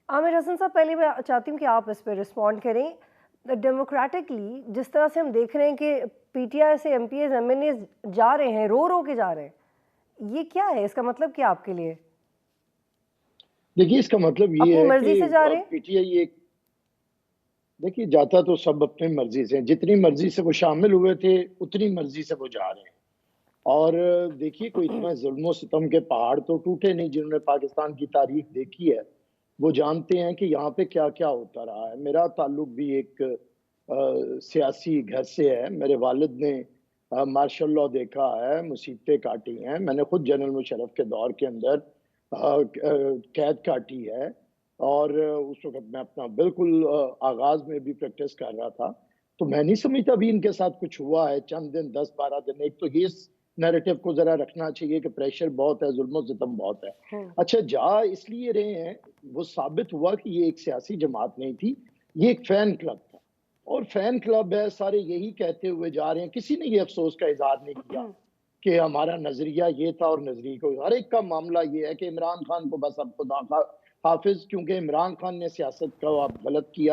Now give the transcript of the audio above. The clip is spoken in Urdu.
عامر حسن صاحب، پہلے میں چاہتی ہوں کہ آپ اس پہ رسپونڈ کریں. ڈیموکریٹکلی جس طرح سے ہم دیکھ رہے ہیں کہ پی ٹی آئی سے M P As M N As جا رہے ہیں، رو کے جا رہے ہیں، یہ کیا ہے؟ اس کا مطلب کیا آپ کے لیے؟ دیکھیے اس کا مطلب یہ اپنی ہے مرضی کہ سے جا رہے ہیں؟ پی ٹی آئی ایک، دیکھیے جاتا تو سب اپنی مرضی سے، جتنی مرضی سے وہ شامل ہوئے تھے اتنی مرضی سے وہ جا رہے ہیں. اور دیکھیے کوئی اتنا ظلم و ستم کے پہاڑ تو ٹوٹے نہیں. جنہوں نے پاکستان کی تاریخ دیکھی ہے وہ جانتے ہیں کہ یہاں پہ کیا کیا ہوتا رہا ہے. میرا تعلق بھی ایک سیاسی گھر سے ہے. میرے والد نے مارشل لاء دیکھا ہے، مصیبتیں کاٹی ہیں. میں نے خود جنرل مشرف کے دور کے اندر قید کاٹی ہے، اور اس وقت میں اپنا بالکل آغاز میں بھی پریکٹس کر رہا تھا. تو میں نہیں سمجھتا ابھی ان کے ساتھ کچھ ہوا ہے چند دن، 10-12 دن. ایک تو یہ نیریٹو کو ذرا رکھنا چاہیے کہ پریشر بہت ہے، ظلم و ستم بہت ہے. اچھا جا اس لیے رہے ہیں، وہ ثابت ہوا کہ یہ ایک سیاسی جماعت نہیں تھی، یہ ایک فین کلب تھا. اور فین کلب ہے، سارے یہی کہتے ہوئے جا رہے ہیں. کسی نے یہ افسوس کا اظہار نہیں کیا کہ ہمارا نظریہ یہ تھا اور نظریے کو. ہر ایک کا معاملہ یہ ہے کہ عمران خان کو بس اب خدا حافظ، کیونکہ عمران خان نے سیاست کا غلط کیا.